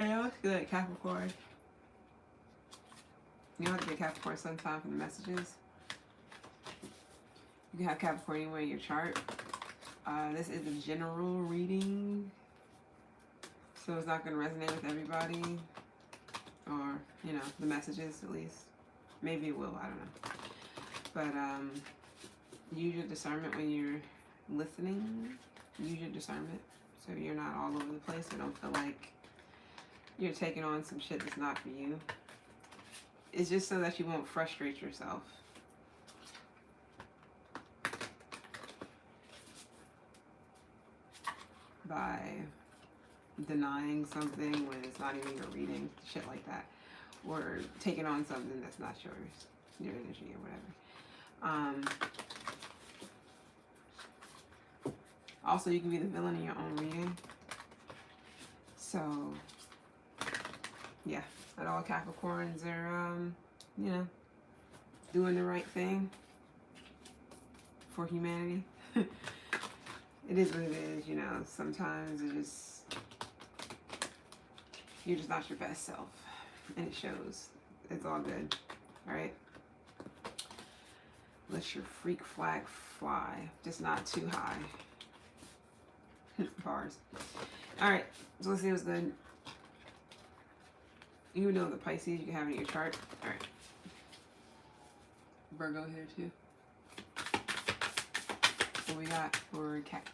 Yeah, let's good, Capricorn. You don't have to get Capricorn sometime for the messages. You can have Capricorn anywhere in your chart. This is a general reading, so it's not going to resonate with everybody, or, you know, the messages at least. Maybe it will, I don't know. But use your discernment when you're listening. Use your discernment so you're not all over the place, so don't feel like you're taking on some shit that's not for you. It's just so that you won't frustrate yourself. By denying something when it's not even your reading, shit like that. Or taking on something that's not yours, your energy or whatever. Also, you can be the villain in your own reading. So, yeah, not all Capricorns are, you know, doing the right thing for humanity. It is what it is, you know. Sometimes you're just not your best self, and it shows. It's all good, all right? Let your freak flag fly, just not too high. Bars. All right, so let's see what's good. You know the Pisces you can have in your chart. All right. Virgo here too. What we got for Cap?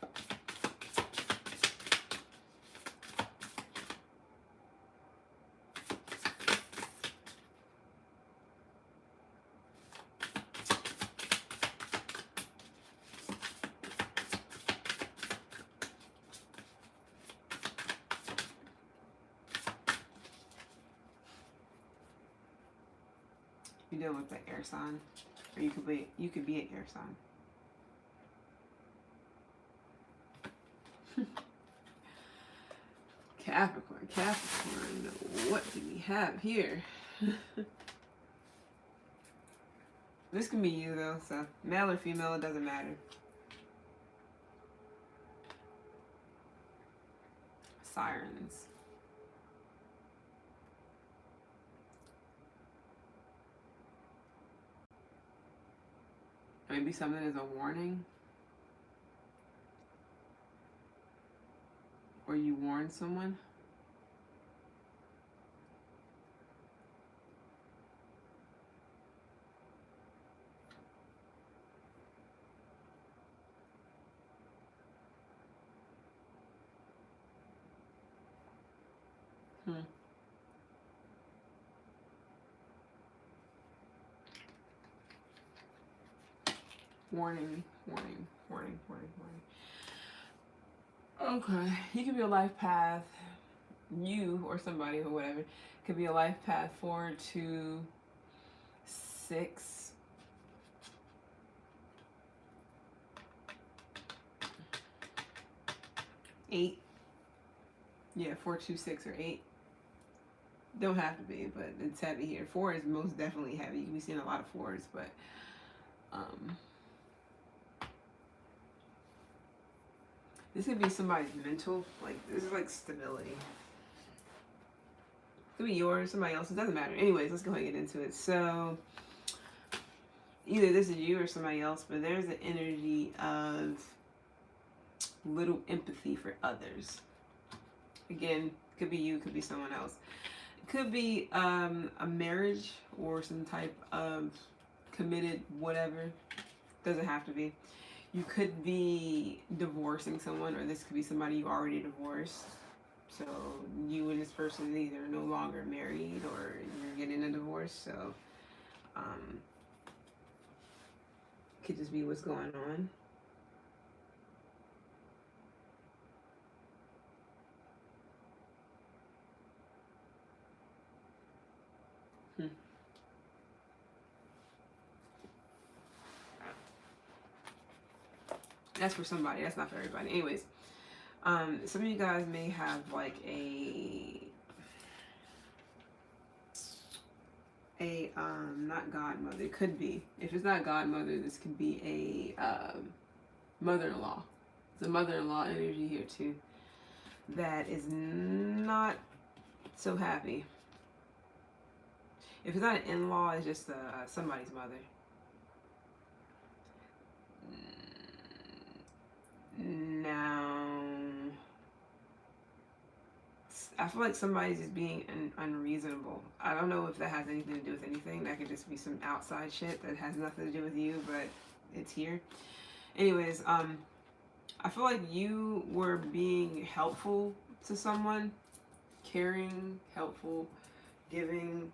You're dealing with the air sign, or you could be an air sign. Capricorn, what do we have here? This can be you though, so male or female, it doesn't matter. Sirens. Maybe something is a warning. Or you warn someone. Warning. Okay, you could be a life path, you or somebody or whatever, could be a life path 4 to 6. 8. Yeah, 4, 2, 6, or 8. Don't have to be, but it's heavy here. 4 is most definitely heavy. You can be seeing a lot of 4s, but this could be somebody's mental, like, this is like stability. It could be yours, somebody else's, it doesn't matter. Anyways, let's go ahead and get into it. So, either this is you or somebody else, but there's an energy of little empathy for others. Again, could be you, could be someone else. It could be a marriage or some type of committed whatever. Doesn't have to be. You could be divorcing someone, or this could be somebody you already divorced. So you and this person is either no longer married or you're getting a divorce. So could just be what's going on. That's for somebody. That's not for everybody. Anyways, some of you guys may have like a not godmother. It could be. If it's not godmother, this could be a mother-in-law. It's a mother-in-law energy here too. That is not So happy. If it's not an in-law, it's just somebody's mother. Now, I feel like somebody's just being unreasonable. I don't know if that has anything to do with anything. That could just be some outside shit that has nothing to do with you, but it's here. Anyways, I feel like you were being helpful to someone, caring, helpful, giving.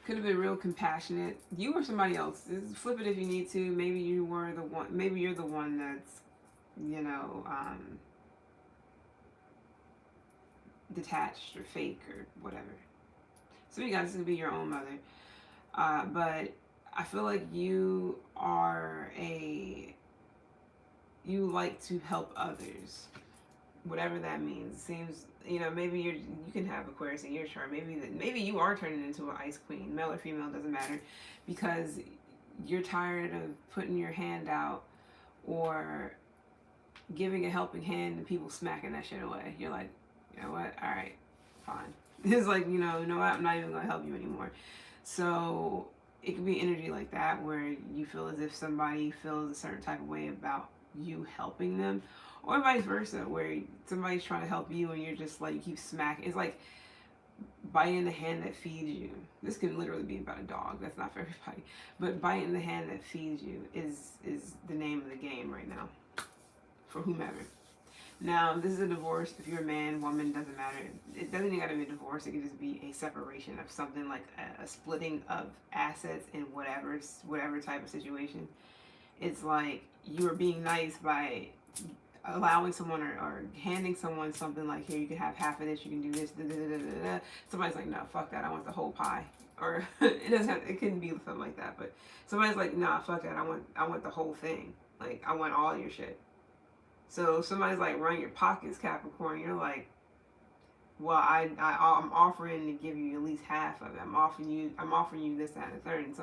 Could have been real compassionate. You or somebody else. Flip it if you need to. Maybe you were the one. Maybe you're the one that's, you know, detached or fake or whatever. So you guys could be your own mother. But I feel like you like to help others, whatever that means. Seems, you know, maybe you can have Aquarius in your chart. Maybe you are turning into an ice queen, male or female, doesn't matter, because you're tired of putting your hand out or giving a helping hand and people smacking that shit away. You're like, you know what? All right, fine. It's like, you know what? I'm not even gonna help you anymore. So it could be energy like that where you feel as if somebody feels a certain type of way about you helping them, or vice versa, where somebody's trying to help you and you're just like, you keep smacking. It's like biting the hand that feeds you. This can literally be about a dog. That's not for everybody, but biting the hand that feeds you is the name of the game right now for whomever. Now, this is a divorce. If you're a man, woman, doesn't matter. It doesn't even gotta be a divorce. It could just be a separation of something, like a splitting of assets in whatever type of situation. It's like you are being nice by allowing someone or handing someone something like, here, you can have half of this, you can do this, da, da, da, da, da. Somebody's like, no, fuck that, I want the whole pie. Or it couldn't be something like that, but somebody's like, nah, fuck that, I want the whole thing. Like, I want all your shit. So if somebody's like, run your pockets, Capricorn, you're like, well, I'm offering to give you at least half of it. I'm offering you this, that, and the third. And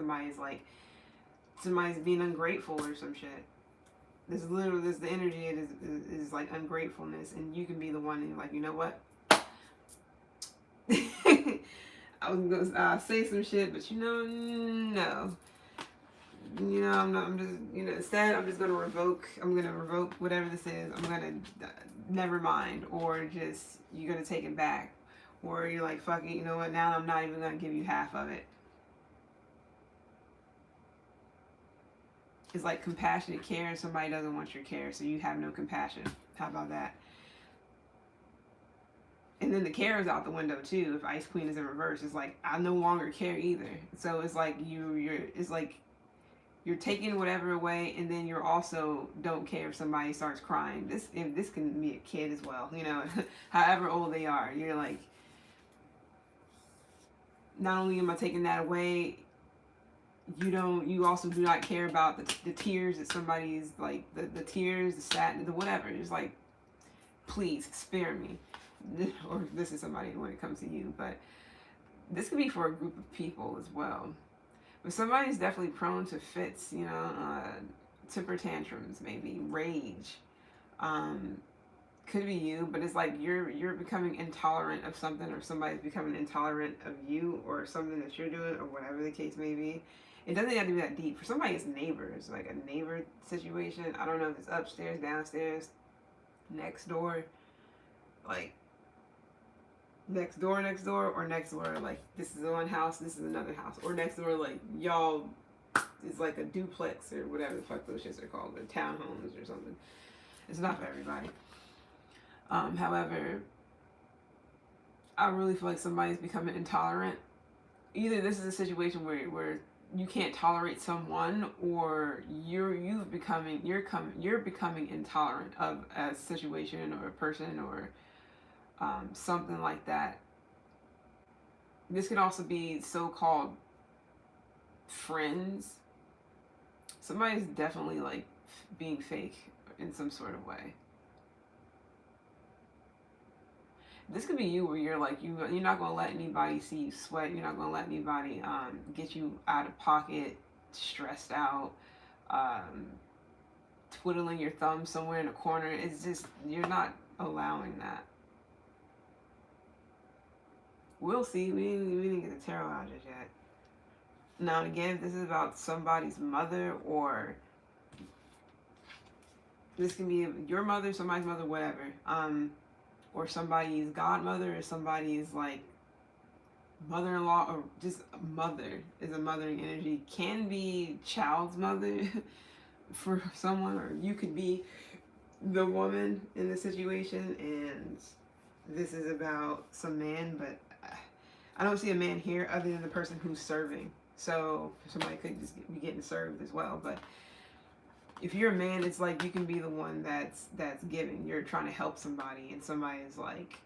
somebody's being ungrateful or some shit. This the energy is like ungratefulness, and you can be the one who's like, you know what? I was gonna say some shit, but no. I'm just, instead I'm just gonna revoke. I'm gonna revoke whatever this is. I'm gonna never mind, or just you're gonna take it back, or you're like, fuck it. You know what? Now I'm not even gonna give you half of it. It's like compassionate care, and somebody doesn't want your care, so you have no compassion. How about that? And then the care is out the window too. If Ice Queen is in reverse, it's like, I no longer care either. So it's like you're taking whatever away, and then you're also don't care if somebody starts crying. This can be a kid as well, however old they are. You're like, not only am I taking that away, you also do not care about the tears that somebody's like, the tears, the sadness, the whatever. It's like, please spare me. Or this is somebody when it comes to you, but this could be for a group of people as well. But somebody's definitely prone to fits, temper tantrums, maybe rage. Could be you, but it's like you're becoming intolerant of something, or somebody's becoming intolerant of you, or something that you're doing, or whatever the case may be. It doesn't have to be that deep. For somebody, it's neighbors, like a neighbor situation. I don't know if it's upstairs, downstairs, next door, like next door, or next door, like this is one house, this is another house, or next door, like y'all is like a duplex or whatever the fuck those shits are called, or townhomes or something. It's not for everybody. However, I really feel like somebody's becoming intolerant. Either this is a situation where you can't tolerate someone, or you're becoming intolerant of a situation or a person, or something like that. This could also be so-called friends. Somebody's definitely like being fake in some sort of way. This could be you, where you're like, you're not going to let anybody see you sweat. You're not going to let anybody get you out of pocket, stressed out, twiddling your thumb somewhere in a corner. It's just, you're not allowing that. We'll see. We didn't get the tarot out just yet. Now, again, if this is about somebody's mother, or this can be your mother, somebody's mother, whatever. Or somebody's godmother, or somebody's like mother-in-law, or just mother is a mothering energy. Can be child's mother for someone, or you could be the woman in the situation, and this is about some man, but I don't see a man here other than the person who's serving. So somebody could just be getting served as well. But if you're a man, it's like you can be the one that's giving. You're trying to help somebody, and somebody is like,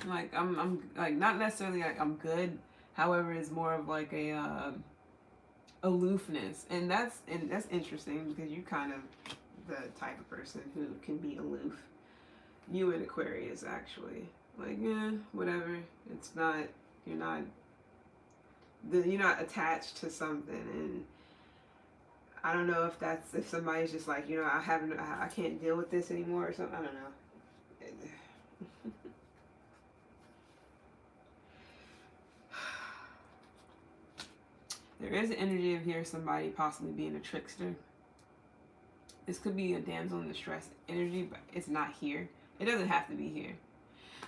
like I'm like, not necessarily like I'm good. However, it's more of like a aloofness, and that's interesting, because you kind of the type of person who can be aloof. You in Aquarius, actually, like, whatever. It's not, you're not attached to something. And I don't know if somebody's just like, I can't deal with this anymore or something. I don't know. There is an energy of here somebody possibly being a trickster. This could be a damsel in distress energy, but it's not here. It doesn't have to be here.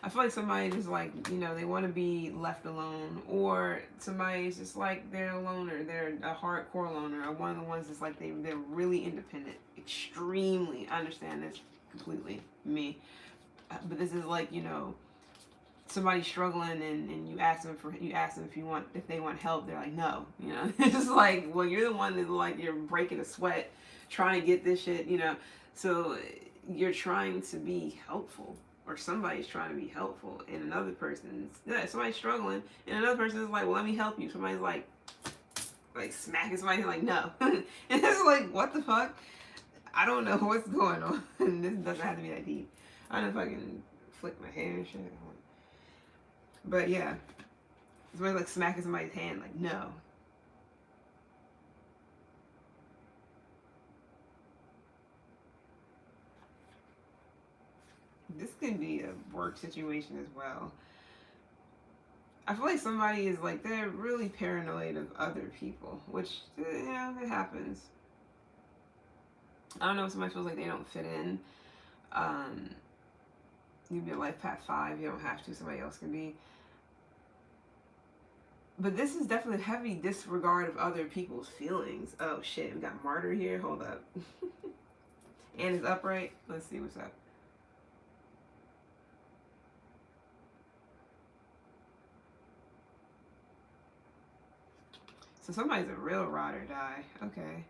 I feel like somebody just like, they want to be left alone, or somebody's just like, they're a loner, they're a hardcore loner, or one of the ones that's like they're really independent, extremely. I understand this completely, me. But this is like, somebody's struggling, and you ask them if they want help. They're like, no, It's just like, well, you're the one that, like, you're breaking a sweat trying to get this shit, so you're trying to be helpful, or somebody's trying to be helpful, and somebody's struggling, and another person is like, well, let me help you. Somebody's like smacking somebody, like, no. And it's like, what the fuck? I don't know what's going on. This doesn't have to be that deep. I don't know if I can flick my hair and shit. But yeah, somebody's like smacking somebody's hand, like, no. This could be a work situation as well. I feel like somebody is like, they're really paranoid of other people, which, it happens. I don't know if somebody feels like they don't fit in. You be a life path 5, you don't have to, somebody else can be. But this is definitely heavy disregard of other people's feelings. Oh shit, we got martyr here, hold up. And it's upright. Let's see what's up. So somebody's a real ride or die. Okay.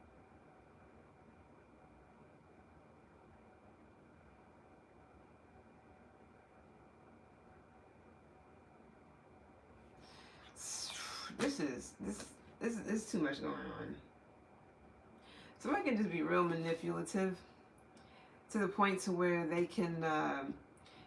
This is too much going on. Somebody can just be real manipulative to the point to where they can,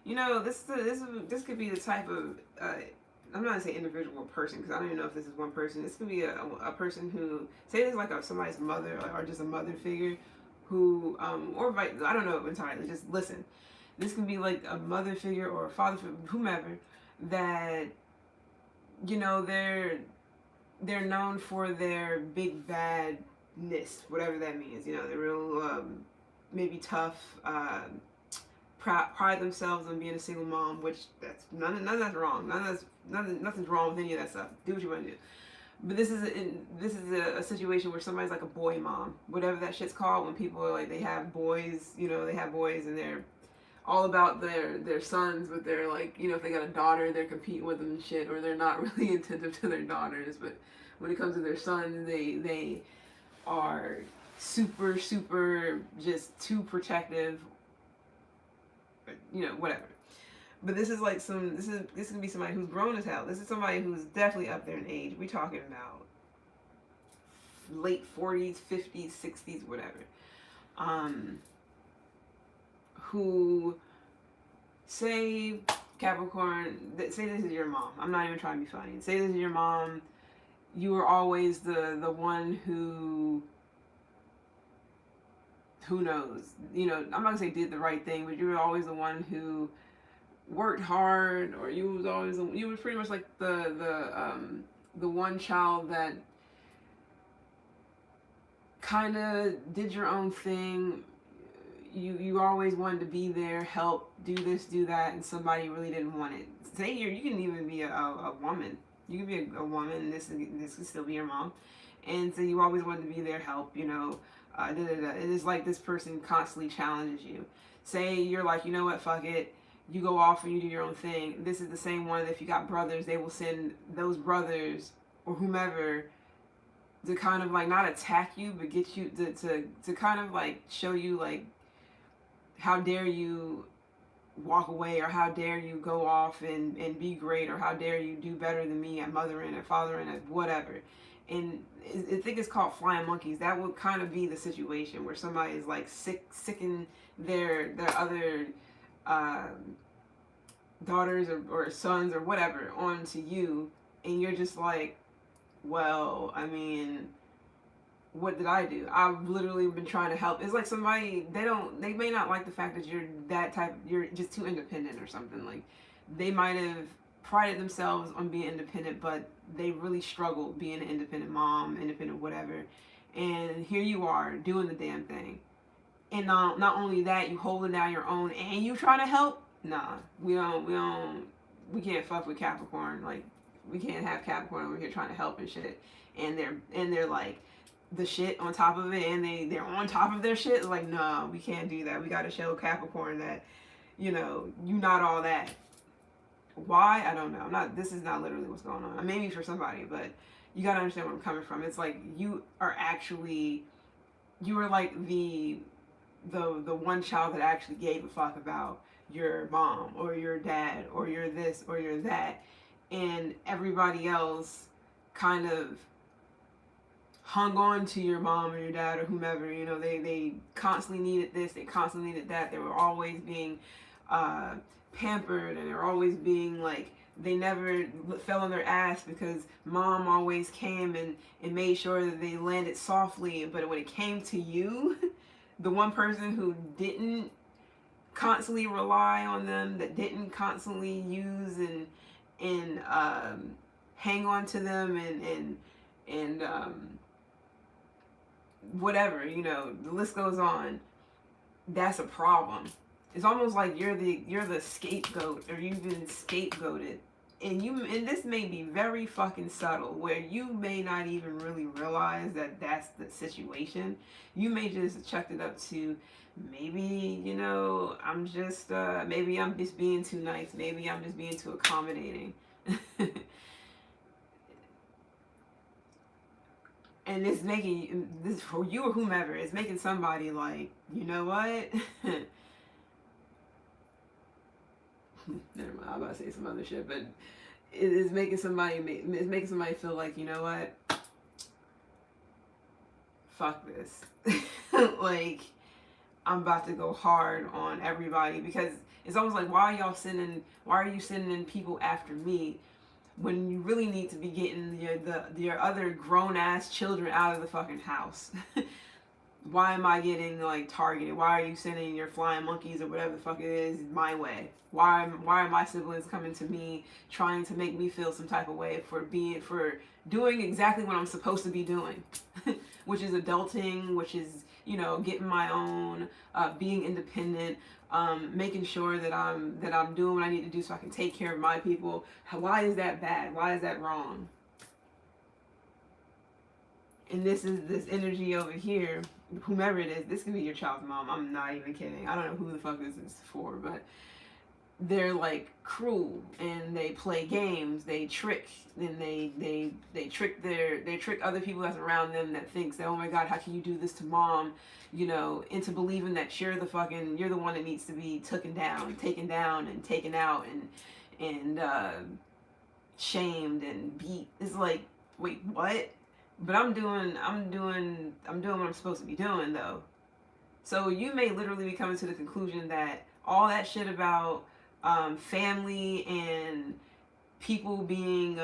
this could be the type of, I'm not gonna say individual or person, because I don't even know if this is one person. This could be a person who, say there's like somebody's mother, or just a mother figure who, I don't know entirely, just listen. This can be like a mother figure or a father figure, whomever, that, they're known for their big badness, whatever that means. They're real, maybe tough, pride themselves on being a single mom, which none of that's wrong. Nothing's wrong with any of that stuff. Do what you want to do. But this is a situation where somebody's like a boy mom, whatever that shit's called, when people are like, they have boys, and they're all about their sons, but they're like, if they got a daughter, they're competing with them and shit, or they're not really attentive to their daughters. But when it comes to their sons, they are super, super just too protective, whatever. But this is like this can be somebody who's grown as hell. This is somebody who's definitely up there in age. We're talking about late 40s, 50s, 60s, whatever. Who, say, Capricorn, say this is your mom. I'm not even trying to be funny. Say this is your mom. You were always the one who who knows, you know, I'm not gonna say did the right thing, but you were always the one who worked hard, or you was always, you were pretty much like the one child that kind of did your own thing. You always wanted to be there, help, do this, do that, and somebody really didn't want it. Say you can even be a woman. You can be a woman. This could still be your mom, and so you always wanted to be there, help. You know, It is like this person constantly challenges you. Say you're like, you know what, fuck it. You go off and you do your own thing. This is the same one that if you got brothers, they will send those brothers or whomever to kind of like not attack you, but get you to kind of like show you like, how dare you walk away, or how dare you go off and be great, or how dare you do better than me at mothering, at fathering, at whatever. And I think it's called flying monkeys. That would kind of be the situation where somebody is like sicking their other daughters or sons or whatever onto you, and you're just like, well, I mean, what did I do? I've literally been trying to help. It's like somebody, they may not like the fact that you're that type, you're just too independent or something. Like, they might have prided themselves on being independent, but they really struggled being an independent mom, independent whatever. And here you are doing the damn thing. And not only that, you holding down your own and you trying to help? Nah, we can't fuck with Capricorn. Like, we can't have Capricorn over here trying to help and shit. And they're like the shit on top of it, and they're on top of their shit. It's like, no, we can't do that. We got to show Capricorn that, you know, you not all that. Why? I don't know. This is not literally what's going on. Maybe for somebody, but you got to understand where I'm coming from. It's like you are like the one child that actually gave a fuck about your mom or your dad or your this or your that, and everybody else kind of hung on to your mom or your dad or whomever. You know, they constantly needed this, they constantly needed that. They were always being pampered, and they were always being like, they never fell on their ass because mom always came and made sure that they landed softly. But when it came to you, the one person who didn't constantly rely on them, that didn't constantly use and hang on to them and whatever, you know, the list goes on. That's a problem. It's almost like you're the scapegoat, or you've been scapegoated, and this may be very fucking subtle, where you may not even really realize that that's the situation. You may just chuck it up to, maybe, you know, maybe I'm just being too nice, maybe I'm just being too accommodating. And it's making this, for you or whomever, it's making somebody like, you know what? Never mind, I'm about to say some other shit, but it's making somebody feel like, you know what? Fuck this. Like, I'm about to go hard on everybody, because it's almost like, why are you sending people after me, when you really need to be getting your other grown ass children out of the fucking house? Why am I getting like targeted? Why are you sending your flying monkeys or whatever the fuck it is my way? Why are my siblings coming to me trying to make me feel some type of way for doing exactly what I'm supposed to be doing, which is adulting, which is, you know, getting my own, being independent, making sure that I'm doing what I need to do so I can take care of my people. Why is that bad? Why is that wrong? And this is this energy over here, whomever it is. This could be your child's mom. I'm not even kidding. I don't know who the fuck this is for, but they're like cruel, and they play games, they trick, and they trick other people that's around them that thinks that, oh my god, how can you do this to mom, you know, into believing that you're the one that needs to be taken down and taken out and shamed and beat. It's like, wait, what? But I'm doing what I'm supposed to be doing, though. So you may literally be coming to the conclusion that all that shit about family and people being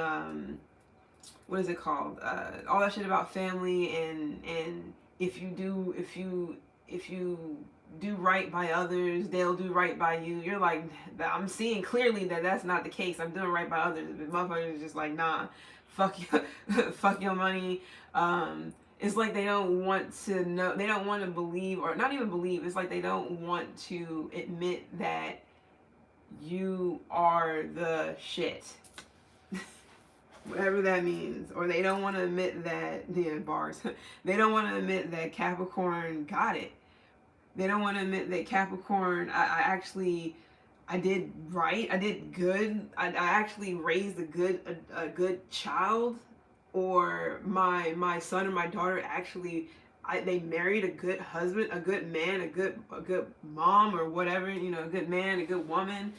what is it called? All that shit about family and if you if you do right by others, they'll do right by you. You're like, I'm seeing clearly that that's not the case. I'm doing right by others, but motherfuckers is just like, nah, fuck you, fuck your money. It's like they don't want to know, they don't want to believe, or not even believe. It's like they don't want to admit that you are the shit. Whatever that means. Or they don't want to admit that, yeah, bars. They don't want to admit that Capricorn got it. They don't want to admit that Capricorn, I did right. I did good. I actually raised a good child. Or my son or my daughter actually, they married a good husband, a good man, a good mom, or whatever, you know, a good man, a good woman,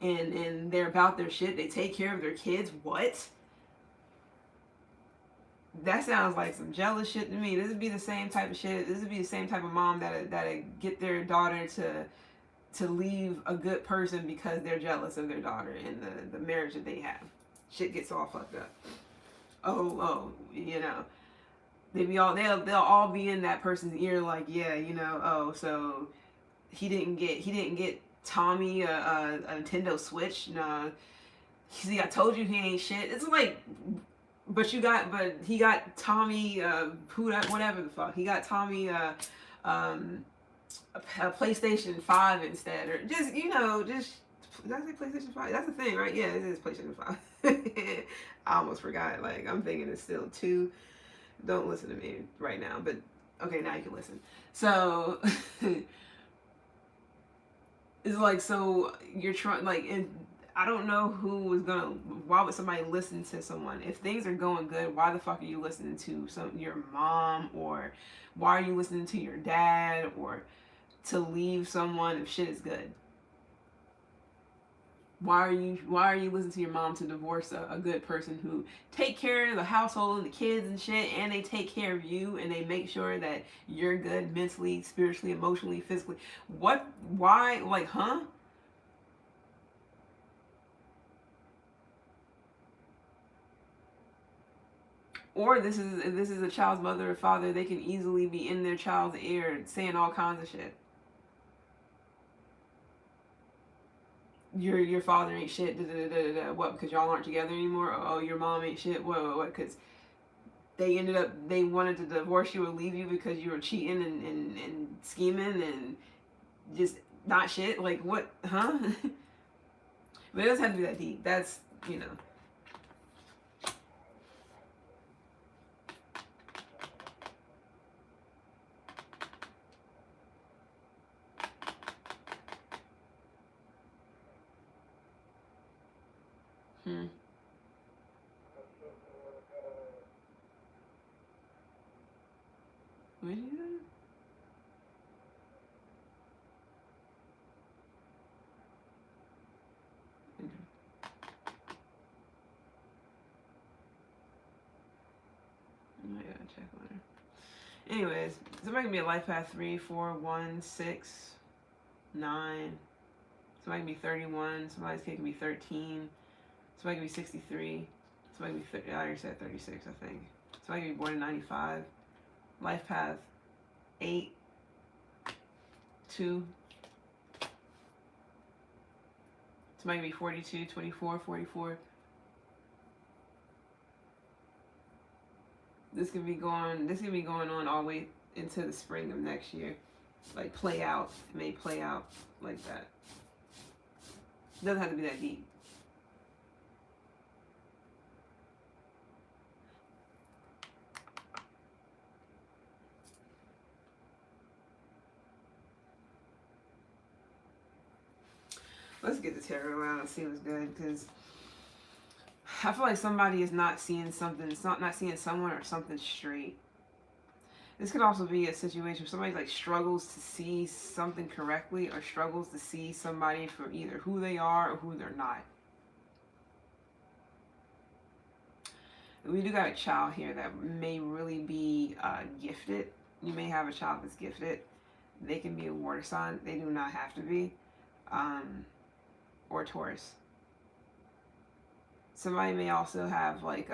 and they're about their shit. They take care of their kids. What? That sounds like some jealous shit to me. This would be the same type of shit. This would be the same type of mom that get their daughter to leave a good person because they're jealous of their daughter and the marriage that they have. Shit gets all fucked up. Oh, you know, they'll all be in that person's ear like, yeah, you know, oh, so he didn't get Tommy a Nintendo Switch. Nah, see, I told you he ain't shit. It's like, but he got Tommy whatever the fuck, he got Tommy a PlayStation 5 instead, or just, you know, just, did I say PlayStation 5? That's the thing, right? Yeah, it is PlayStation 5. I almost forgot. Like, I'm thinking it's still 2. Don't listen to me right now, but okay, now you can listen. So it's like, so you're trying, like, and I don't know why would somebody listen to someone? If things are going good, why the fuck are you listening to your mom? Or why are you listening to your dad? Or to leave someone if shit is good? Why are you listening to your mom to divorce a good person who take care of the household and the kids and shit, and they take care of you, and they make sure that you're good mentally, spiritually, emotionally, physically? What? Why? Like, huh? Or this is a child's mother or father, they can easily be in their child's ear saying all kinds of shit. Your father ain't shit. What? Because y'all aren't together anymore? Oh, your mom ain't shit. What? Because they wanted to divorce you or leave you because you were cheating and scheming and just not shit. Like, what? Huh? But it doesn't have to be that deep. That's, you know. What did you say? I gotta check on her. Anyways, somebody can be a life path 3, 4, 1, 6, 9. Somebody can be 31. Somebody's kid can be 13. Somebody can be 63. Somebody can be 30. I already said 36, I think. Somebody can be born in 95. Life path 8, 2. Somebody can be 42, 24, 44. This could be going on all the way into the spring of next year. Like, play out. It may play out like that. It doesn't have to be that deep. Let's get the tarot out and see what's good, because I feel like somebody is not seeing something. It's not seeing someone or something straight. This could also be a situation where somebody like struggles to see something correctly, or struggles to see somebody for either who they are or who they're not. We do got a child here that may really be gifted. You may have a child that's gifted. They can be a water sign. They do not have to be. Or Taurus. Somebody may also have like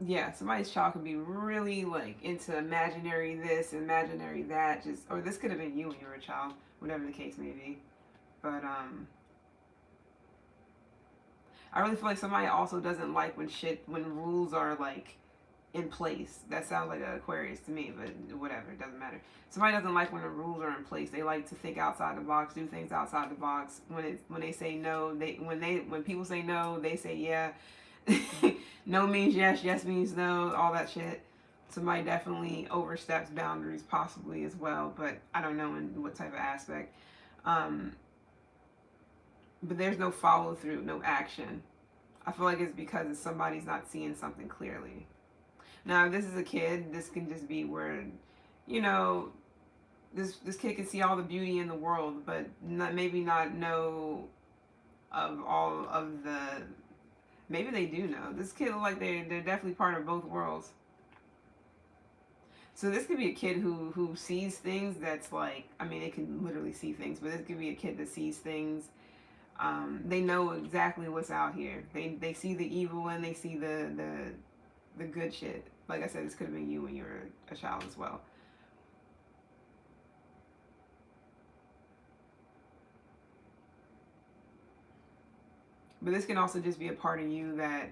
yeah, somebody's child could be really like into imaginary this, imaginary that, just or this could have been you when you were a child, whatever the case may be. But I really feel like somebody also doesn't like when rules are like in place. That sounds like an Aquarius to me, but whatever, it doesn't matter. Somebody doesn't like when the rules are in place. They like to think outside the box, do things outside the box. When they say no, when people say no, they say yeah. No means yes, yes means no, all that shit. Somebody definitely oversteps boundaries, possibly as well, but I don't know in what type of aspect. Um, but there's no follow through, no action. I feel like it's because somebody's not seeing something clearly. Now, if this is a kid, this can just be where, you know, this kid can see all the beauty in the world, but maybe not know of all of the. Maybe they do know. This kid look like they're definitely part of both worlds. So this could be a kid who sees things that's like, I mean, they can literally see things, but this could be a kid that sees things. They know exactly what's out here. They see the evil and they see the good shit. Like I said, this could have been you when you were a child as well. But this can also just be a part of you that,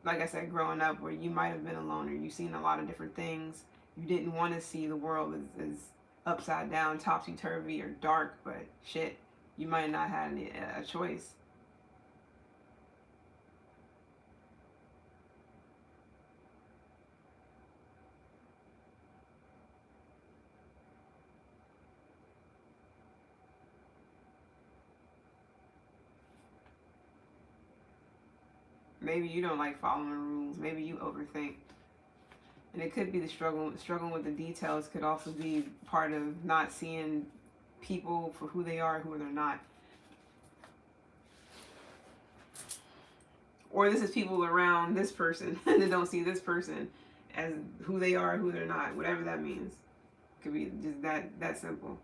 like I said, growing up where you might have been a loner. You've seen a lot of different things. You didn't want to see the world as upside down, topsy-turvy, or dark, but shit, you might not have a choice. Maybe you don't like following rules. Maybe you overthink. And it could be the struggling with the details could also be part of not seeing people for who they are, who they're not. Or this is people around this person that don't see this person as who they are, who they're not, whatever that means. Could be just that simple.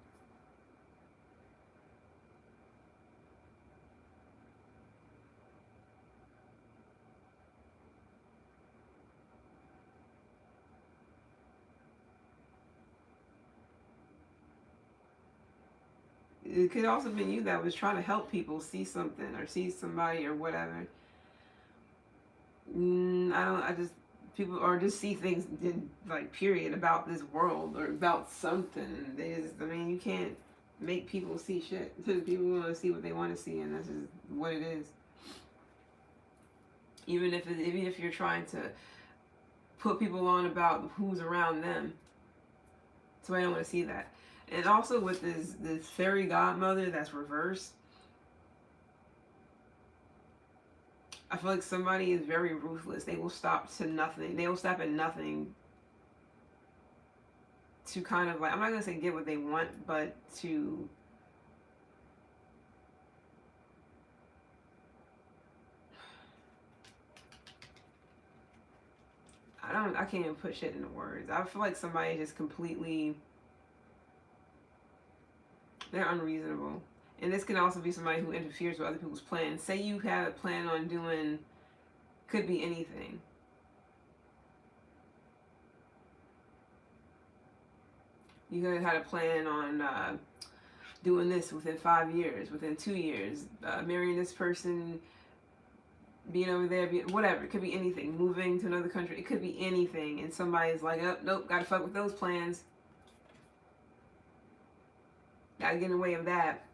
It could also be you that was trying to help people see something or see somebody or whatever. I don't. I just people or just see things like period about this world or about something. They just. I mean, you can't make people see shit. People want to see what they want to see, and that's just what it is. Even if you're trying to put people on about who's around them, somebody don't want to see that. And also with this fairy godmother that's reversed, I feel like somebody is very ruthless. They will stop to nothing. They will stop at nothing to kind of like, I'm not gonna say get what they want, but to I can't even put shit into words. I feel like somebody just completely, they're unreasonable. And this can also be somebody who interferes with other people's plans. Say you have a plan on doing, could be anything. You could have had a plan on doing this within 5 years, within 2 years, marrying this person, being over there, whatever. It could be anything. Moving to another country. It could be anything. And somebody's like, oh, nope, gotta fuck with those plans. Gotta get in the way of that.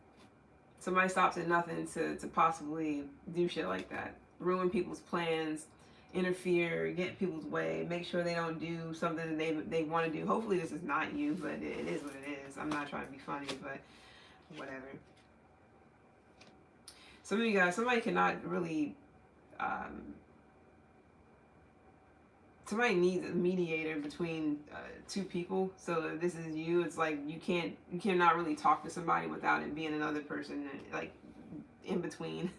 Somebody stops at nothing to possibly do shit like that. Ruin people's plans, interfere, get in people's way, make sure they don't do something that they want to do. Hopefully this is not you, but it is what it is. I'm not trying to be funny, but whatever. Some of you guys, somebody cannot really, somebody needs a mediator between two people. So if this is you, it's like you cannot really talk to somebody without it being another person like in between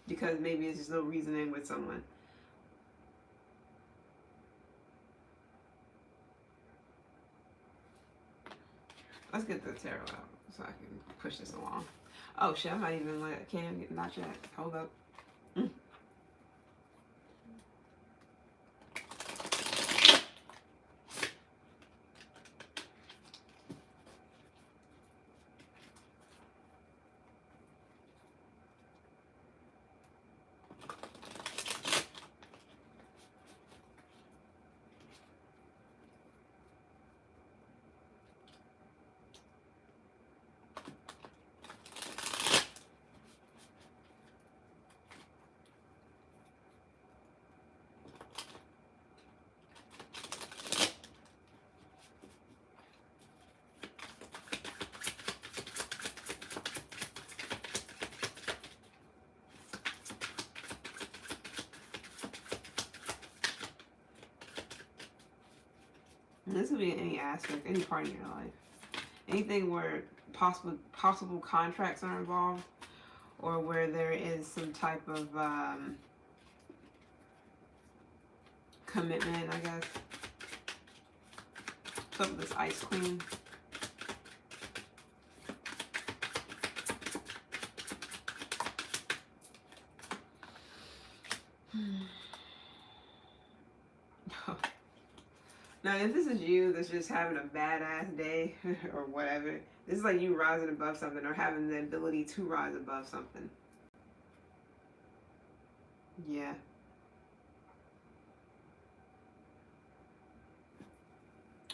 because maybe it's just no reasoning with someone. Let's get the tarot out so I can push this along. Oh shit, I'm not even like, I can't even get, not yet. Hold up. And this will be in any aspect, any part of your life. Anything where possible contracts are involved, or where there is some type of commitment, I guess. What's up with this Ice Queen? Now, if this is you that's just having a badass day or whatever, this is like you rising above something or having the ability to rise above something. Yeah.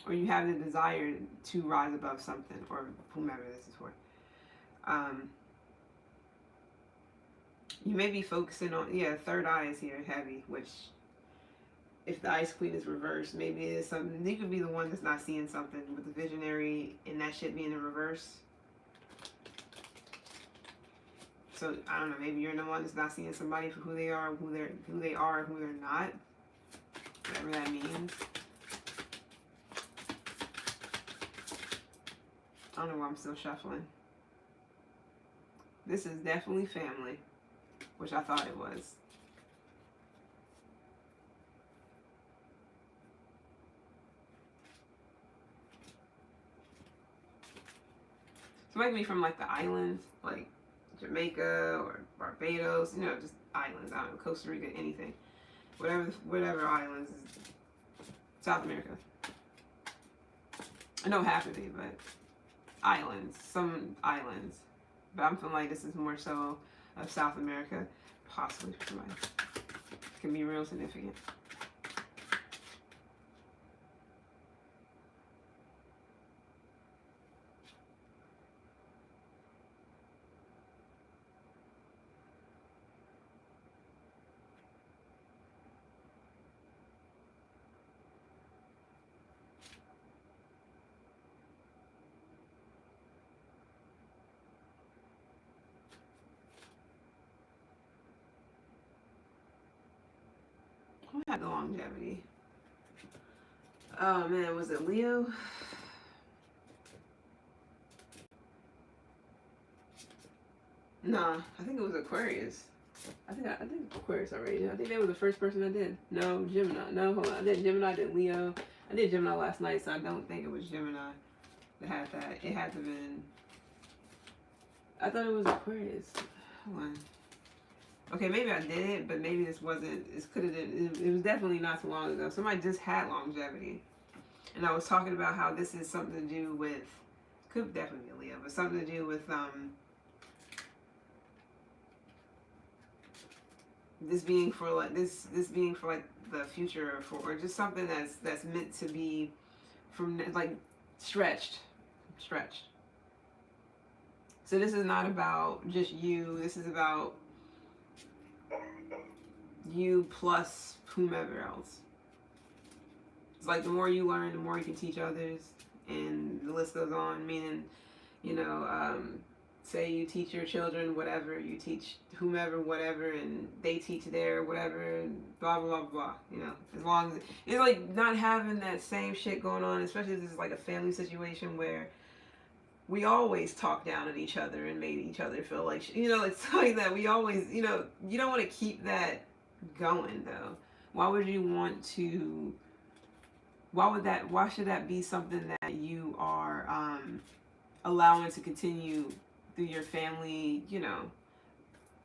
Or you have the desire to rise above something, or whomever this is for. You may be focusing on, yeah, third eye is here heavy, which if the Ice Queen is reversed, maybe it is something. You could be the one that's not seeing something with the visionary and that shit being in reverse. So I don't know. Maybe you're the one that's not seeing somebody for who they are, who they are, who they're not. Whatever that means. I don't know why I'm still shuffling. This is definitely family, which I thought it was. So it might be from like the islands, like Jamaica or Barbados, you know, just islands. I don't know, Costa Rica, anything. Whatever islands. South America. I know half of it, but islands. Some islands. But I'm feeling like this is more so of South America. Possibly for somebody. It can be real significant. Who had the longevity? Oh man, was it Leo? Nah, I think it was Aquarius. I think Aquarius already. I think they were the first person I did. No, Gemini. No, hold on. I did Gemini, I did Leo. I did Gemini last night, so I don't think it was Gemini that had that. It had to have been. I thought it was Aquarius. Hold on. Okay, maybe I did it, but maybe this wasn't. It could have been. It was definitely not too long ago. Somebody just had longevity, and I was talking about how this is something to do with. Could definitely be Leo, but something to do with this being for like this being for like the future, or just something that's meant to be from like stretched. So this is not about just you. This is about you plus whomever else. It's like the more you learn, the more you can teach others, and the list goes on. Meaning, you know, say you teach your children whatever, you teach whomever whatever, and they teach their whatever, and blah blah blah blah. You know, as long as it's like not having that same shit going on, especially if this is like a family situation where we always talk down at each other and made each other feel like, you know, it's like that. We always, you know, you don't want to keep that going though. Why would you want to? Why should that be something that you are allowing to continue through your family? You know,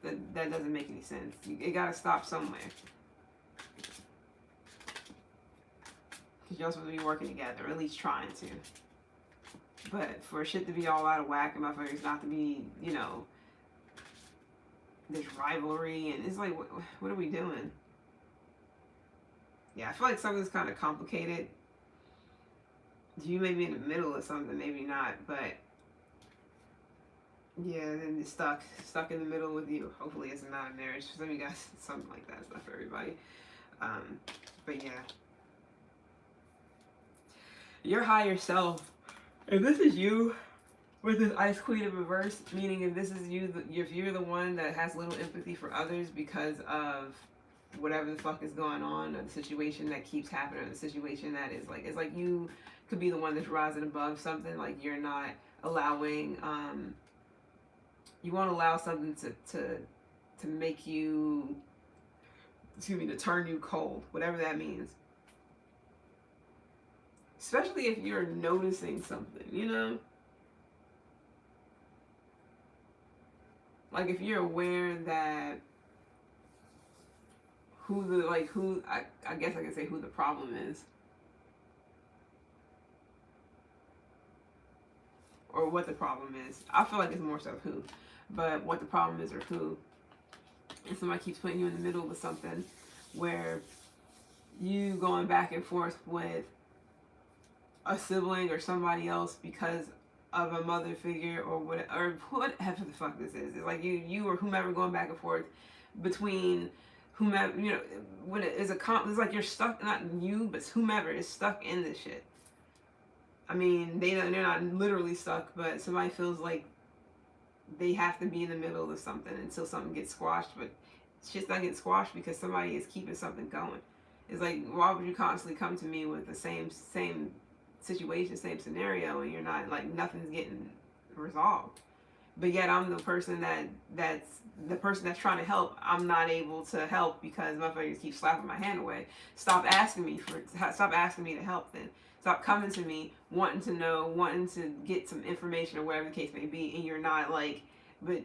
that doesn't make any sense. It got to stop somewhere. Because you're supposed to be working together, or at least trying to. But for shit to be all out of whack and motherfuckers not to be, you know, there's rivalry, and it's like, what are we doing? Yeah, I feel like something's kind of complicated. You may be in the middle of something, maybe not, but yeah, then you're stuck in the middle with you. Hopefully it's not a marriage. For some of you guys, something like that. It's not for everybody. But yeah. Your higher self, if this is you with this Ice Queen in reverse, meaning if this is you, if you're the one that has little empathy for others because of whatever the fuck is going on, or the situation that keeps happening, or the situation that is like, it's like you could be the one that's rising above something. Like you're not allowing, you won't allow something to make you, excuse me, to turn you cold, whatever that means. Especially if you're noticing something, you know? Like if you're aware that I guess I can say who the problem is. Or what the problem is. I feel like it's more so who. But what the problem is or who. And somebody keeps putting you in the middle with something where you going back and forth with a sibling or somebody else because of a mother figure or whatever the fuck this is. It's like you or whomever going back and forth between whomever, you know, when it is it's like you're stuck, not you, but whomever is stuck in this shit. I mean, they're not literally stuck, but somebody feels like they have to be in the middle of something until something gets squashed, but shit's not getting squashed because somebody is keeping something going. It's like, why would you constantly come to me with the same situation, same scenario, and you're not, like, nothing's getting resolved? But yet I'm the person that's the person that's trying to help. I'm not able to help because motherfuckers keep slapping my hand away. Stop asking me to help then. Stop coming to me wanting to know, wanting to get some information or whatever the case may be, and you're not like, but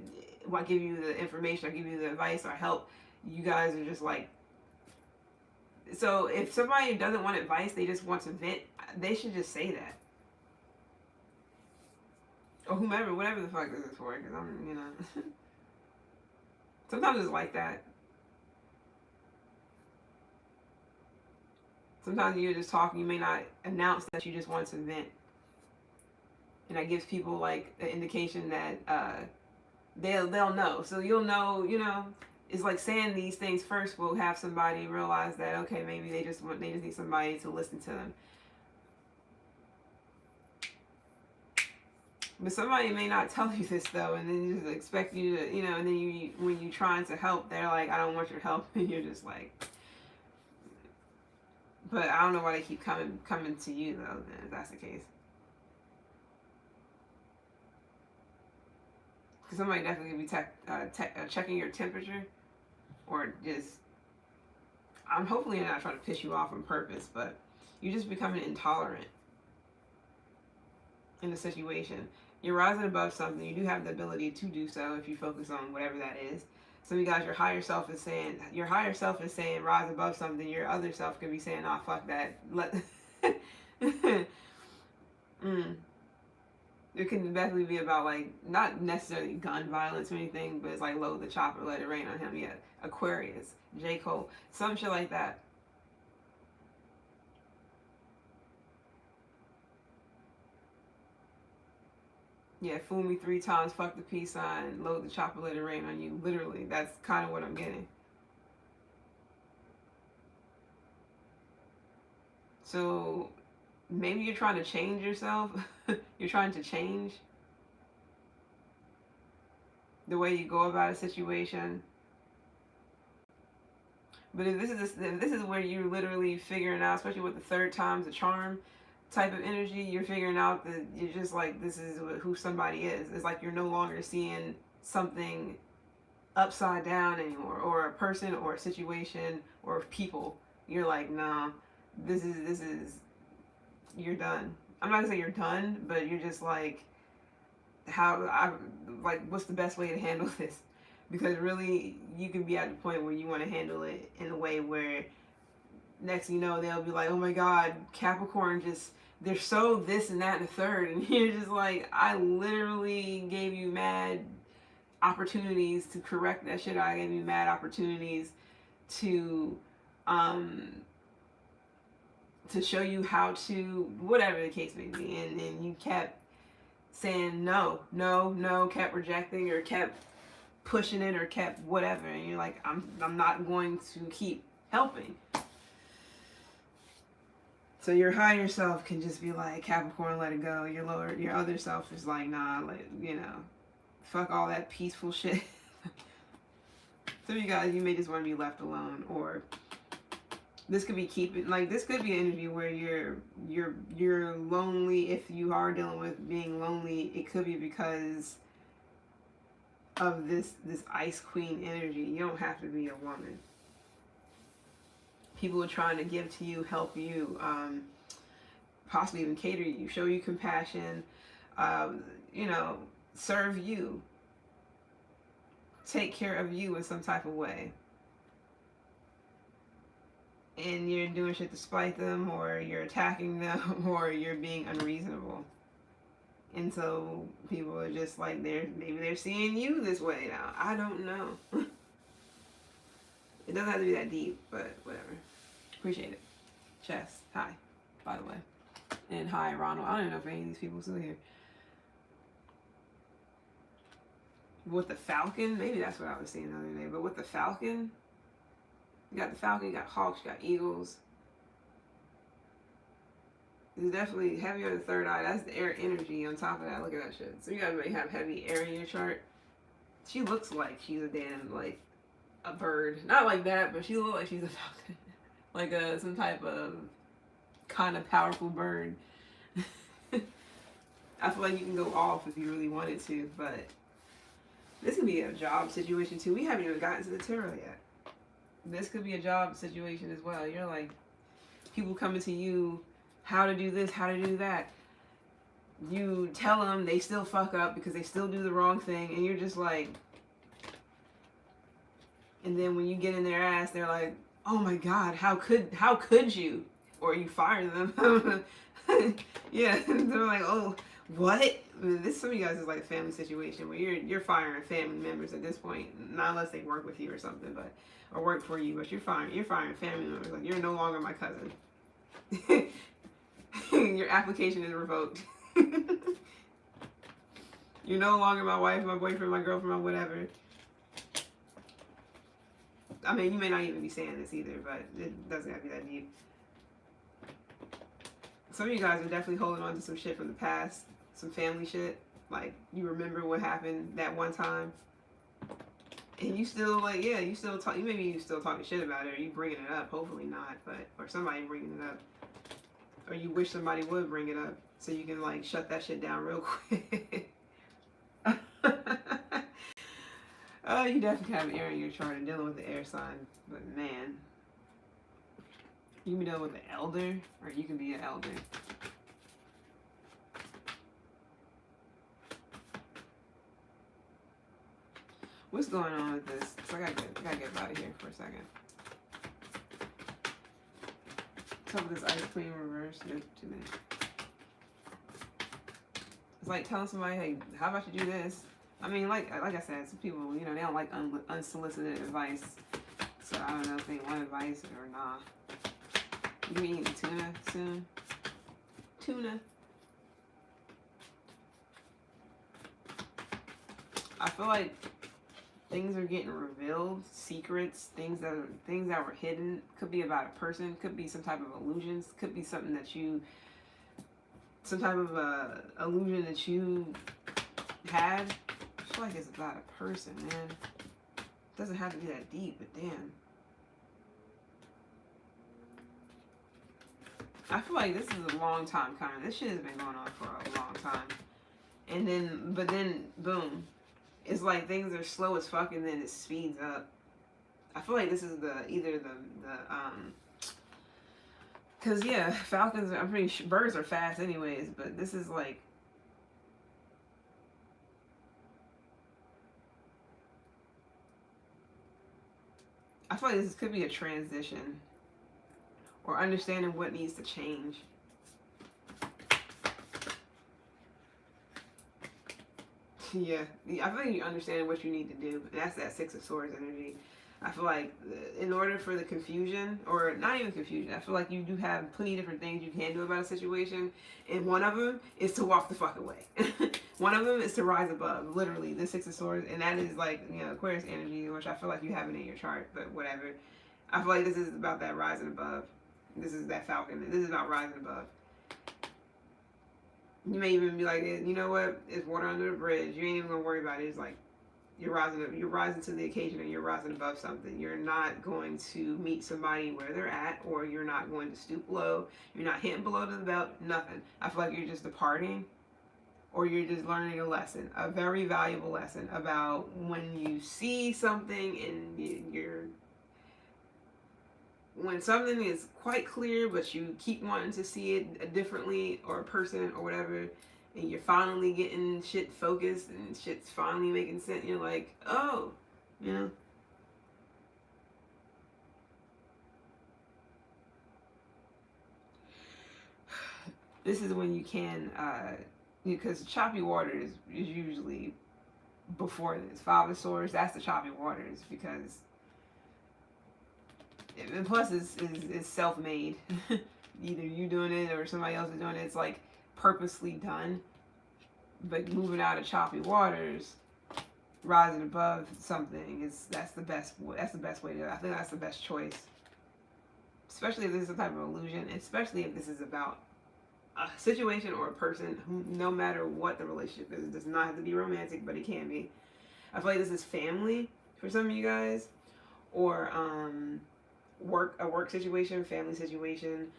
I give you the information, I give you the advice or help, you guys are just like. So if somebody doesn't want advice, they just want to vent, they should just say that. Or whomever, whatever the fuck this is for, because I'm, you know. Sometimes it's like that. Sometimes you're just talking, you may not announce that you just want to vent. And that gives people like an indication that they'll know. So you'll know, you know, it's like saying these things first will have somebody realize that, okay, maybe they just need somebody to listen to them. But somebody may not tell you this though, and then you just expect you to, you know, and then when you're trying to help, they're like, I don't want your help, and you're just like. But I don't know why they keep coming to you though, then, if that's the case. Because somebody definitely be checking your temperature, or just, I'm hopefully not trying to piss you off on purpose, but you're just becoming intolerant in the situation. You're rising above something. You do have the ability to do so if you focus on whatever that is. Some of you guys, your higher self is saying rise above something. Your other self could be saying, oh, fuck that. It can definitely be about, like, not necessarily gun violence or anything, but it's like load the chopper, let it rain on him. Yeah, Aquarius, J. Cole, some shit like that. Yeah, fool me 3 times, fuck the peace sign, load the chopper, let it rain on you. Literally, that's kind of what I'm getting. So maybe you're trying to change yourself. You're trying to change the way you go about a situation. But if this is where you're literally figuring out, especially with the 3rd time's a charm type of energy, you're figuring out that you're just like, this is who somebody is. It's like you're no longer seeing something upside down anymore, or a person or a situation or people. You're like, nah, this is you're done. I'm not gonna say you're done, but you're just like, what's the best way to handle this? Because really, you can be at the point where you want to handle it in a way where next thing you know, they'll be like, oh my God, Capricorn they're so this and that and the third. And you're just like, I literally gave you mad opportunities to correct that shit. I gave you mad opportunities to show you how to, whatever the case may be. And you kept saying no, kept rejecting or kept pushing it or kept whatever. And you're like, I'm not going to keep helping. So your higher self can just be like, Capricorn, let it go. Your other self is like, nah, fuck all that peaceful shit. Some of you guys, you may just want to be left alone, or this could be this could be an energy where you're lonely. If you are dealing with being lonely, it could be because of this ice queen energy. You don't have to be a woman. People are trying to give to you, help you, possibly even cater you, show you compassion, you know, serve you, take care of you in some type of way. And you're doing shit to spite them, or you're attacking them, or you're being unreasonable. And so people are just like, maybe they're seeing you this way now. I don't know. It doesn't have to be that deep, but whatever. Appreciate it. Chess, hi, by the way. And hi, Ronald. I don't even know if any of these people are still here. With the Falcon, maybe that's what I was seeing the other day. But with the Falcon, you got the Falcon, you got Hawks, you got Eagles. It's definitely heavy on the third eye. That's the air energy on top of that. Look at that shit. So you guys may have heavy air in your chart. She looks like she's a damn, like, a bird. Not like that, but she looks like she's a falcon. Like some type of kind of powerful bird. I feel like you can go off if you really wanted to, but this could be a job situation too. We haven't even gotten to the tarot yet. This could be a job situation as well. You're like, people coming to you, how to do this, how to do that. You tell them, they still fuck up because they still do the wrong thing, and you're just like, and then when you get in their ass, they're like, oh my God, how could you? Or you fire them. Yeah, they're like, oh, what? I mean, some of you guys is like a family situation where you're firing family members at this point, not unless they work with you or something, but or work for you, but you're firing family members. Like, you're no longer my cousin. Your application is revoked. You're no longer my wife, my boyfriend, my girlfriend, my whatever. I mean, you may not even be saying this either, but it doesn't have to be that deep. Some of you guys are definitely holding on to some shit from the past, some family shit. Like, you remember what happened that one time, and you still like, yeah, you still talk. Maybe you still talking shit about it, or you bringing it up. Hopefully not, but or somebody bringing it up, or you wish somebody would bring it up so you can like shut that shit down real quick. Oh, you definitely have air in your chart and dealing with the air sign, but man, you can be dealing with the elder, or you can be an elder. What's going on with this? So I gotta get out of here for a second. What's up with this ice queen reverse? No, 2 minutes. It's like telling somebody, hey, how about you do this? I mean, like I said, some people, you know, they don't like unsolicited advice. So I don't know if they want advice or not. You can eat tuna soon. Tuna. I feel like things are getting revealed, secrets, things that were hidden. Could be about a person, could be some type of illusions, could be something that you, some type of illusion that you had. I feel like it's about a person, man. It doesn't have to be that deep, but damn. I feel like this is a long time coming. This shit has been going on for a long time. And then, but then, boom. It's like things are slow as fuck and then it speeds up. I feel like this is cause yeah, falcons are, I'm pretty sure, birds are fast anyways, but this is like, I feel like this could be a transition or understanding what needs to change. Yeah, I feel like you understand what you need to do. And that's that Six of Swords energy. I feel like in order for the confusion, or not even confusion, I feel like you do have plenty of different things you can do about a situation. And one of them is to walk the fuck away. One of them is to rise above, literally, the Six of Swords. And that is like, you know, Aquarius energy, which I feel like you have it in your chart, but whatever. I feel like this is about that rising above. This is that Falcon. This is about rising above. You may even be like, you know what? It's water under the bridge. You ain't even gonna worry about it. It's like, You're rising to the occasion, and you're rising above something. You're not going to meet somebody where they're at, or you're not going to stoop low. You're not hitting below the belt, nothing. I feel like you're just departing, or you're just learning a lesson, a very valuable lesson about when you see something and when something is quite clear, but you keep wanting to see it differently, or a person or whatever, and you're finally getting shit focused and shit's finally making sense. You're like, oh, you know. This is when you can, because choppy waters is usually before this. Five of Swords, that's the choppy waters, because, and plus it's self-made. Either you doing it or somebody else is doing it. It's like purposely done. But moving out of choppy waters, rising above something, that's the best way to, I think that's the best choice. Especially if this is a type of illusion, especially if this is about a situation or a person who, no matter what the relationship is, it does not have to be romantic, but it can be. I feel like this is family for some of you guys, or a work situation, family situation,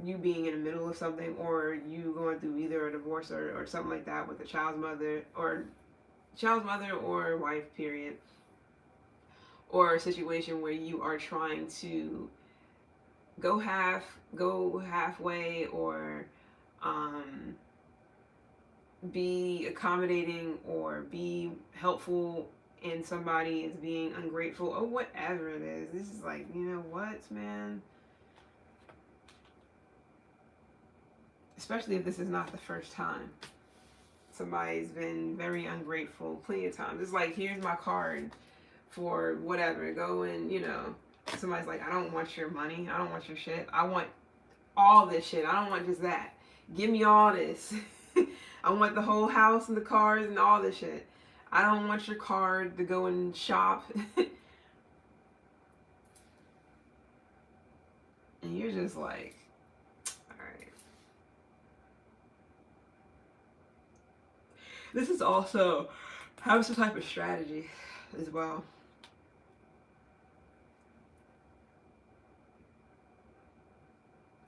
you being in the middle of something, or you going through either a divorce or something like that with a child's mother or wife, period, or a situation where you are trying to go halfway, or be accommodating or be helpful, and somebody is being ungrateful or whatever it is. This is like, you know what, man? Especially if this is not the first time. Somebody's been very ungrateful plenty of times. It's like, here's my card for whatever. Go and, you know, somebody's like, I don't want your money. I don't want your shit. I want all this shit. I don't want just that. Give me all this. I want the whole house and the cars and all this shit. I don't want your card to go and shop. And you're just like, alright. This is also have some type of strategy as well.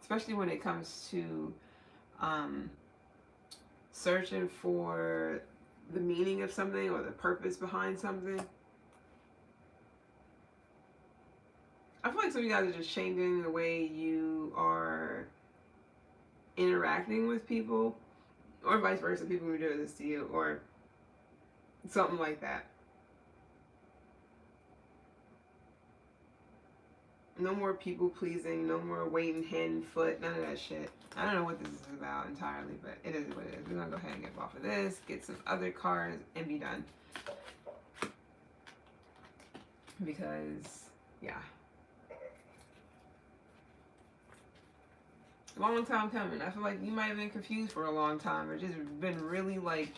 Especially when it comes to searching for the meaning of something or the purpose behind something. I feel like some of you guys are just changing the way you are interacting with people, or vice versa, people who do this to you, or something like that. No more people pleasing, no more waiting hand and foot, none of that shit. I don't know what this is about entirely, but it is what it is. We're gonna go ahead and get off of this, get some other cards, and be done. Because, yeah. Long time coming. I feel like you might have been confused for a long time, or just been really like,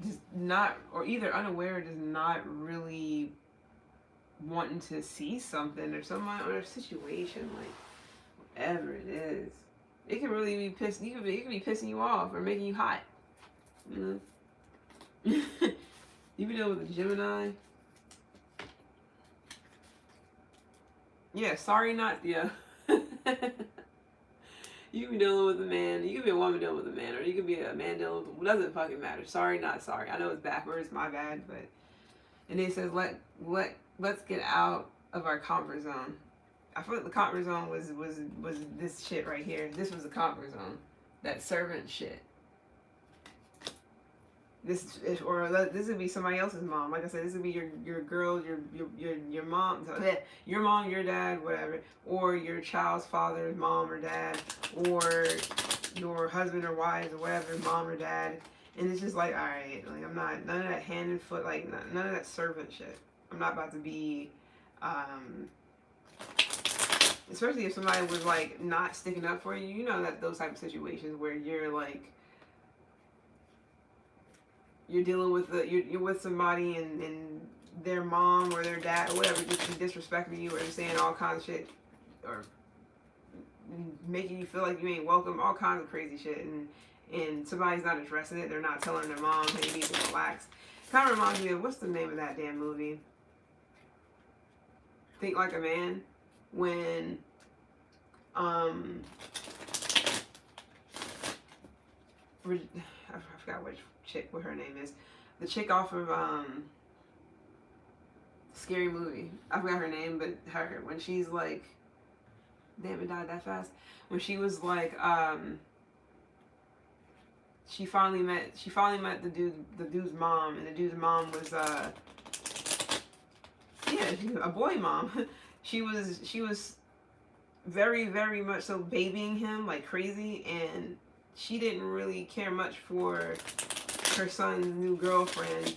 just not, or either unaware, or just not really wanting to see something or someone or a situation, like whatever it is. It can really be pissing. It can be pissing you off or making you hot. You know. You be dealing with a Gemini. Yeah, sorry, not yeah. You can be dealing with a man. You can be a woman dealing with a man, or you can be a man dealing with. It doesn't fucking matter. Sorry, not sorry. I know it's backwards. My bad. But and it says let's get out of our comfort zone. I feel like the comfort zone was this shit right here. This was the comfort zone. That servant shit. This would be somebody else's mom. Like I said, this would be your girl, your mom, your mom, your dad, whatever, or your child's father's mom or dad, or your husband or wife or whatever, mom or dad. And it's just like, all right, like I'm not none of that hand and foot, like none of that servant shit. I'm not about to be, especially if somebody was like not sticking up for you. You know that those type of situations where you're like. You're dealing with you're with somebody and their mom or their dad or whatever just disrespecting you or saying all kinds of shit or making you feel like you ain't welcome, all kinds of crazy shit, and somebody's not addressing it. They're not telling their mom, hey, you need to relax. Kind of reminds me of, what's the name of that damn movie? Think Like a Man. When I forgot which chick, what her name is. The chick off of Scary Movie. I forgot her name, but her, when she's like, damn, it died that fast. When she was like, she finally met the dude's mom, and the dude's mom was a boy mom. she was very, very much so babying him like crazy, and she didn't really care much for her son's new girlfriend,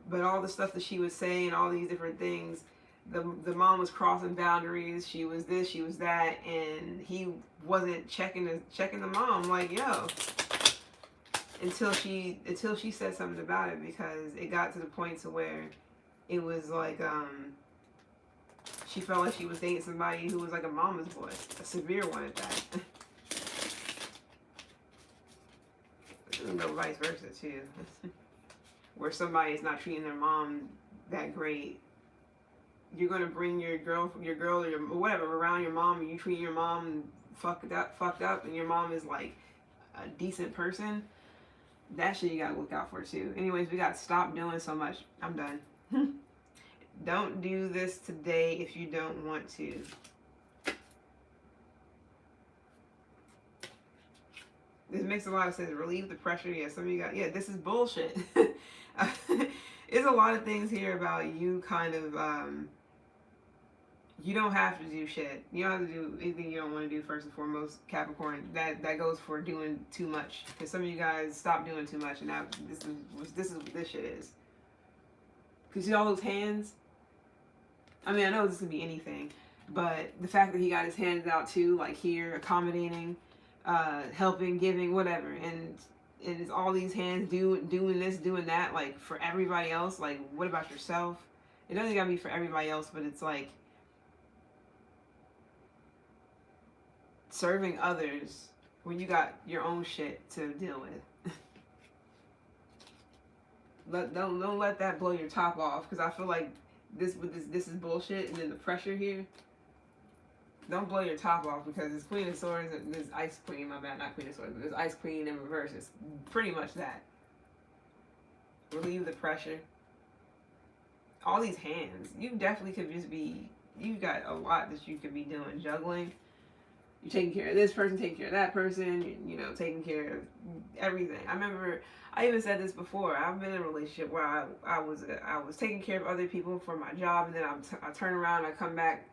but all the stuff that she would say and all these different things, the mom was crossing boundaries. She was this, she was that, and he wasn't checking the mom like, yo, until she said something about it, because it got to the point to where it was like she felt like she was dating somebody who was like a mama's boy, a severe one at that. No, vice versa too, where somebody is not treating their mom that great. You're gonna bring your girl or your whatever around your mom, and you treat your mom fucked up, and your mom is like a decent person. That shit you gotta look out for too. Anyways, we gotta stop doing so much. I'm done. Don't do this today if you don't want to. This makes a lot of sense. Relieve the pressure. Yeah, some of you got, yeah, this is bullshit. There's a lot of things here about you kind of, you don't have to do shit. You don't have to do anything you don't want to do, first and foremost, Capricorn. That goes for doing too much. Because some of you guys stop doing too much, and now this is what this shit is. Because see all those hands? I mean, I know this could be anything, but the fact that he got his hands out too, like here, accommodating, helping, giving, whatever, and it's all these hands doing this, doing that, like for everybody else. Like, what about yourself? It doesn't gotta be for everybody else, but it's like serving others when you got your own shit to deal with. Don't let that blow your top off, because I feel like this is bullshit, and then the pressure here. Don't blow your top off, because this Queen of Swords, this Ice Queen, my bad, not Queen of Swords, but this Ice Queen in reverse is pretty much that. Relieve the pressure. All these hands, you definitely could just be, you got a lot that you could be doing, juggling. You're taking care of this person, taking care of that person, you know, taking care of everything. I remember, I even said this before, I've been in a relationship where I was taking care of other people for my job, and then I turn around and I come back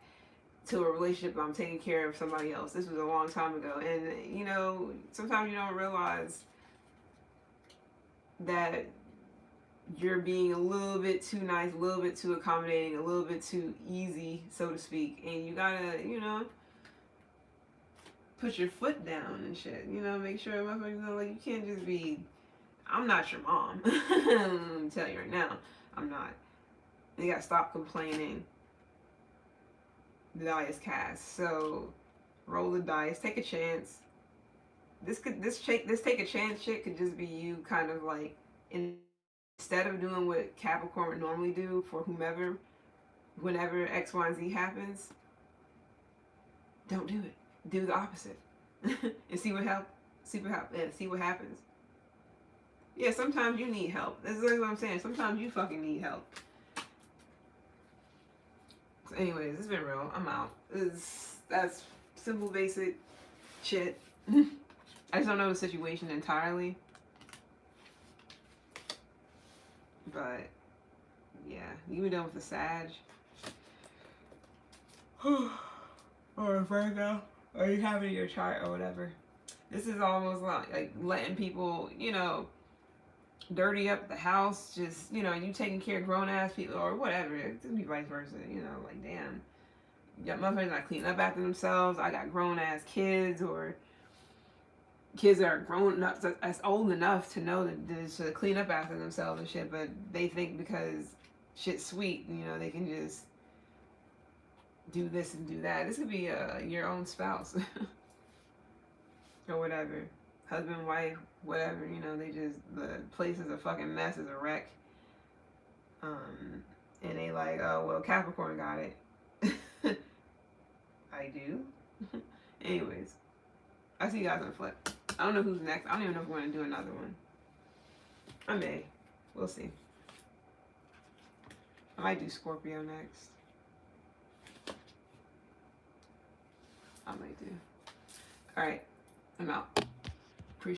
to a relationship and I'm taking care of somebody else. This was a long time ago. And, you know, sometimes you don't realize that you're being a little bit too nice, a little bit too accommodating, a little bit too easy, so to speak. And you gotta, you know, put your foot down and shit. You know, make sure motherfuckers know, like, you can't just be, I'm not your mom. Let me tell you right now, I'm not. You gotta stop complaining. The die is cast, so roll the dice, take a chance. This take a chance shit could just be you kind of like, instead of doing what Capricorn would normally do for whomever, whenever X, Y, and Z happens, don't do it. Do the opposite. And see what happens. Yeah, sometimes you need help. This is what I'm saying. Sometimes you fucking need help. So anyways, it's been real. I'm out. That's simple, basic shit. I just don't know the situation entirely. But yeah, you be done with the Sag. Or Virgo, or you have it in your chart or whatever. This is almost like letting people, you know, dirty up the house, just, you know, you taking care of grown ass people or whatever. It could be vice versa, you know, like, damn, your motherfuckers not cleaning up after themselves. I got grown ass kids, or kids that are grown up, that's old enough to know that to clean up after themselves and shit, but they think because shit's sweet, you know, they can just do this and do that. This could be your own spouse or whatever, husband, wife, whatever, you know, they just, the place is a fucking mess, is a wreck, And they like, oh, well, Capricorn got it. I do. Anyways, I see you guys on flip. I don't know who's next. I don't even know if we're going to do another one. I may. We'll see. I might do Scorpio next. I might do. Alright. I'm out.